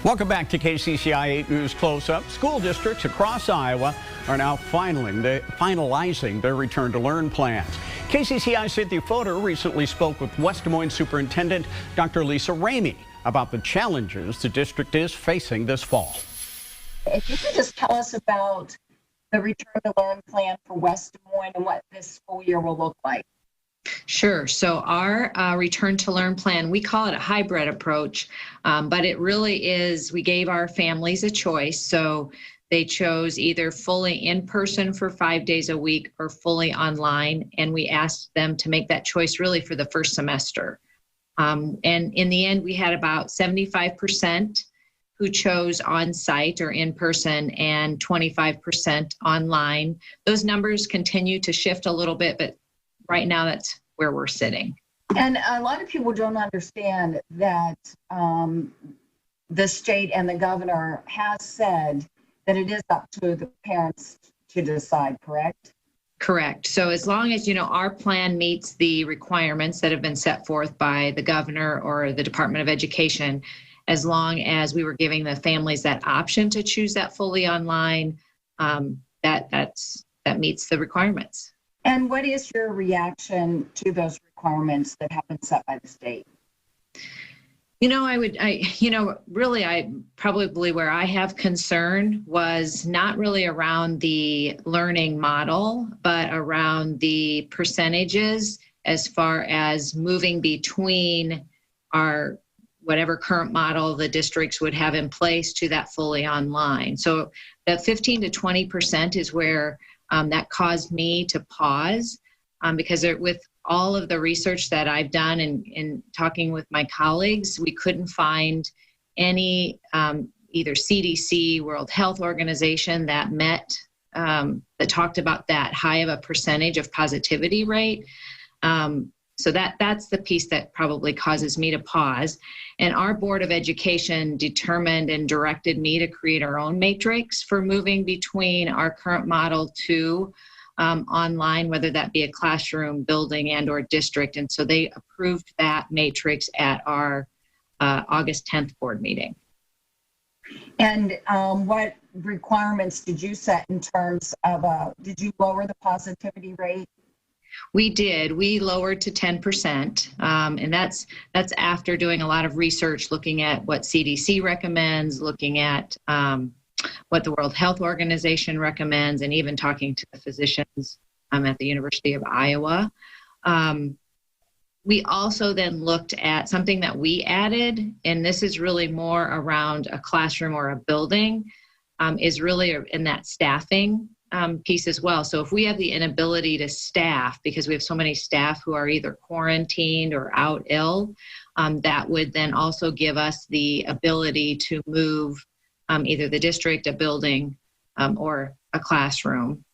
Welcome back to KCCI 8 News Close-Up. School districts across Iowa are now finalizing their return to learn plans. KCCI Cynthia Fodor recently spoke with West Des Moines Superintendent Dr. Lisa Ramey about the challenges the district is facing this fall. If you could just tell us about the return to learn plan for West Des Moines and what this school year will look like. Sure. So our return to learn plan, we call it a hybrid approach, but it really is, we gave our families a choice. So they chose either fully in person for 5 days a week or fully online. And we asked them to make that choice really for the first semester. And in the end, we had about 75% who chose on-site or in person and 25% online. Those numbers continue to shift a little bit, but right now, that's where we're sitting. And a lot of people don't understand that the state and the governor has said that it is up to the parents to decide, correct? Correct. So as long as, our plan meets the requirements that have been set forth by the governor or the Department of Education, as long as we were giving the families that option to choose that fully online, that meets the requirements. And what is your reaction to those requirements that have been set by the state? Probably where I have concern was not really around the learning model, but around the percentages as far as moving between our whatever current model the districts would have in place to that fully online. So that 15 to 20% is where that caused me to pause because with all of the research that I've done and talking with my colleagues, we couldn't find any either CDC, World Health Organization that that talked about that high of a percentage of positivity rate. So that's the piece that probably causes me to pause. And our Board of Education determined and directed me to create our own matrix for moving between our current model to online, whether that be a classroom, building, and or district. And so they approved that matrix at our August 10th board meeting. And what requirements did you set in terms of, did you lower the positivity rate? We did. We lowered to 10%, and that's after doing a lot of research, looking at what CDC recommends, looking at what the World Health Organization recommends, and even talking to the physicians at the University of Iowa. We also then looked at something that we added, and this is really more around a classroom or a building, is really in that staffing piece as well. So if we have the inability to staff, because we have so many staff who are either quarantined or out ill, that would then also give us the ability to move either the district, a building, or a classroom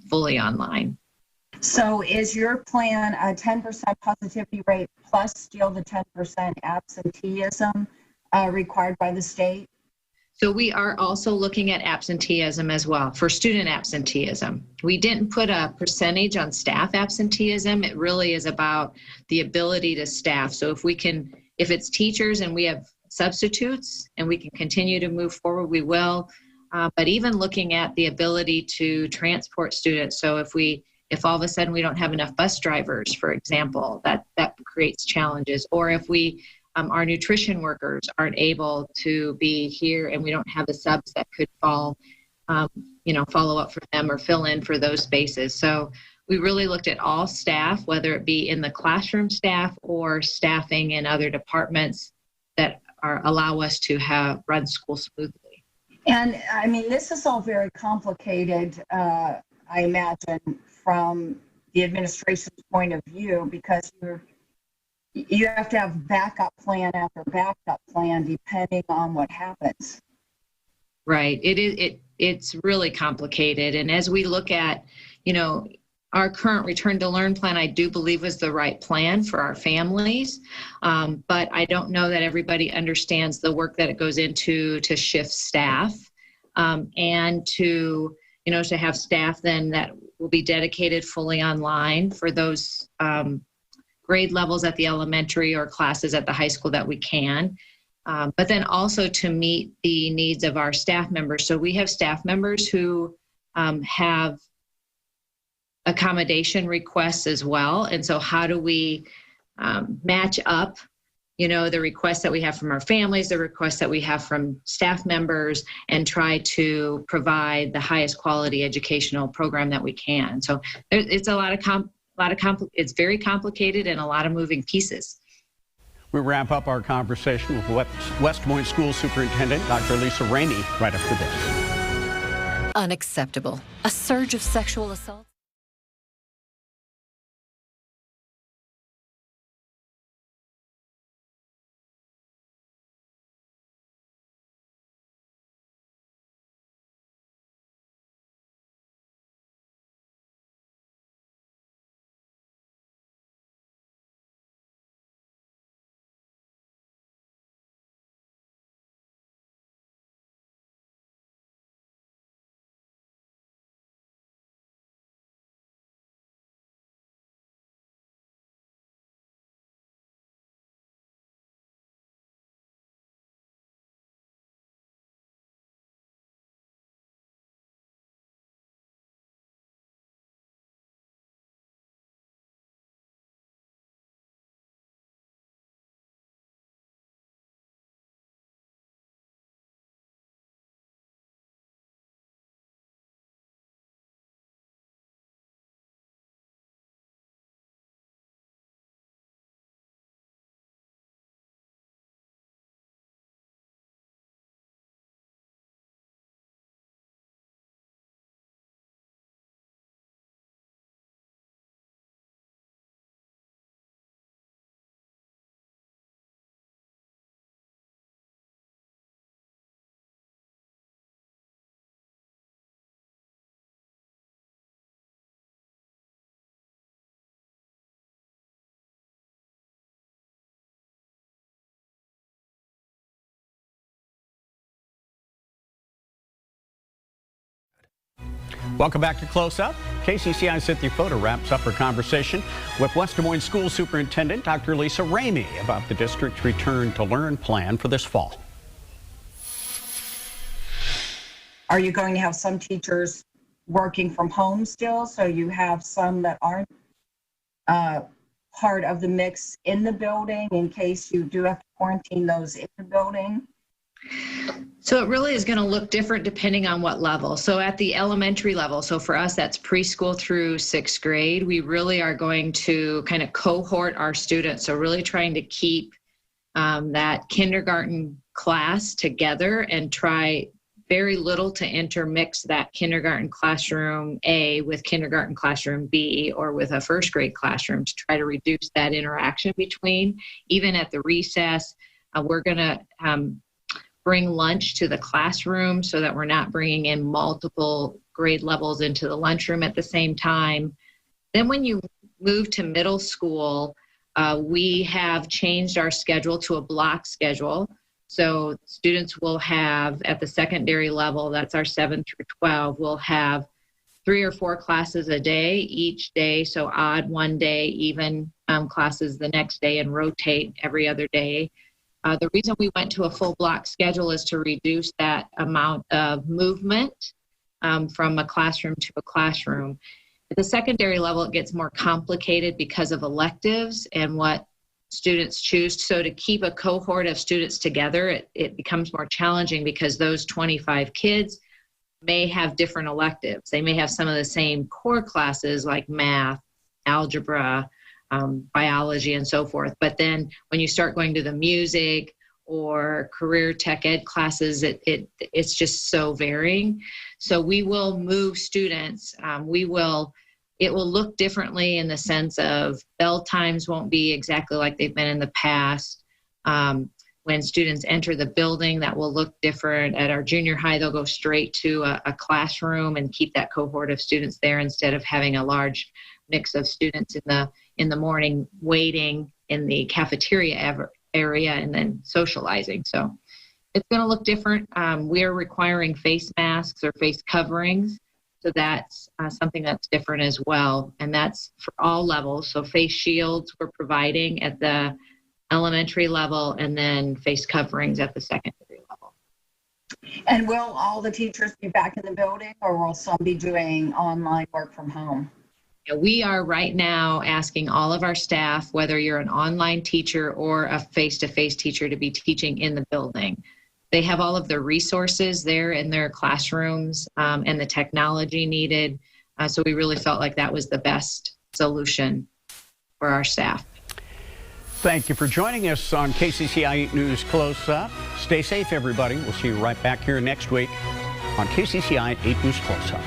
fully online. So is your plan a 10% positivity rate plus still the 10% absenteeism required by the state? So we are also looking at absenteeism as well for student absenteeism. We didn't put a percentage on staff absenteeism. It really is about the ability to staff. So if it's teachers and we have substitutes and we can continue to move forward, we will. But even looking at the ability to transport students. So if all of a sudden we don't have enough bus drivers, for example, that creates challenges. Or if our nutrition workers aren't able to be here and we don't have the subs that could follow up for them or fill in for those spaces. So we really looked at all staff, whether it be in the classroom staff or staffing in other departments that allow us to run school smoothly. And I mean, this is all very complicated, I imagine, from the administration's point of view, because you have to have backup plan after backup plan depending on what happens. Right. It's really complicated. And as we look at, our current return to learn plan, I do believe was the right plan for our families. But I don't know that everybody understands the work that it goes into to shift staff and to have staff then that will be dedicated fully online for those grade levels at the elementary or classes at the high school that we can. but then also to meet the needs of our staff members. So we have staff members who have accommodation requests as well. And so how do we match up, the requests that we have from our families, the requests that we have from staff members, and try to provide the highest quality educational program that we can. So it's it's very complicated and a lot of moving pieces. We wrap up our conversation with West Des Moines School Superintendent Dr. Lisa Ramey right after this. Unacceptable. A surge of sexual assault. Welcome back to Close Up. KCCI Cynthia Fodor wraps up her conversation with West Des Moines School Superintendent Dr. Lisa Ramey about the district's Return to Learn plan for this fall. Are you going to have some teachers working from home still? So you have some that aren't part of the mix in the building in case you do have to quarantine those in the building? So it really is going to look different depending on what level. So at the elementary level, so for us, that's preschool through sixth grade, we really are going to kind of cohort our students. So really trying to keep that kindergarten class together and try very little to intermix that kindergarten classroom A with kindergarten classroom B or with a first grade classroom to try to reduce that interaction between. Even at the recess, we're going to bring lunch to the classroom so that we're not bringing in multiple grade levels into the lunchroom at the same time. Then when you move to middle school, we have changed our schedule to a block schedule. So students will have, at the secondary level, that's our 7 through 12, we'll have 3 or 4 classes a day each day. So odd one day, even classes the next day, and rotate every other day. The reason we went to a full block schedule is to reduce that amount of movement from a classroom to a classroom. At the secondary level, it gets more complicated because of electives and what students choose. So to keep a cohort of students together, it becomes more challenging because those 25 kids may have different electives. They may have some of the same core classes like math, algebra, biology, and so forth. But then when you start going to the music or career tech ed classes, it's just so varying. So we will move students. It will look differently in the sense of bell times won't be exactly like they've been in the past. When students enter the building, that will look different. At our junior high, they'll go straight to a classroom and keep that cohort of students there instead of having a large mix of students in the morning waiting in the cafeteria area and then socializing. So it's going to look different. We are requiring face masks or face coverings. So that's something that's different as well. And that's for all levels. So face shields we're providing at the elementary level, and then face coverings at the secondary level. And will all the teachers be back in the building, or will some be doing online work from home? We are right now asking all of our staff, whether you're an online teacher or a face-to-face teacher, to be teaching in the building. They have all of the resources there in their classrooms and the technology needed. So we really felt like that was the best solution for our staff. Thank you for joining us on KCCI 8 News Close Up. Stay safe, everybody. We'll see you right back here next week on KCCI 8 News Close Up.